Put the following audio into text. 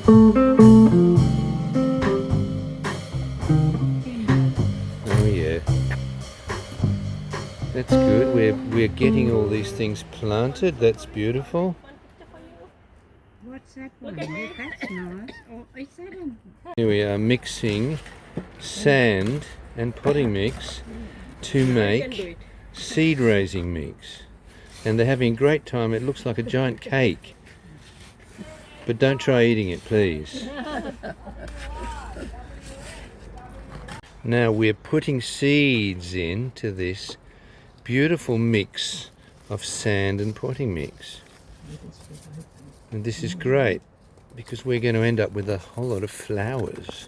Oh yeah. That's good. We're getting all these things planted. That's beautiful. What's that one? That's nice. Oh, is that a... Here we are mixing sand and potting mix to make seed raising mix. And they're having a great time. It looks like a giant cake. But don't try eating it, please. Now we're putting seeds into this beautiful mix of sand and potting mix. And this is great because we're going to end up with a whole lot of flowers.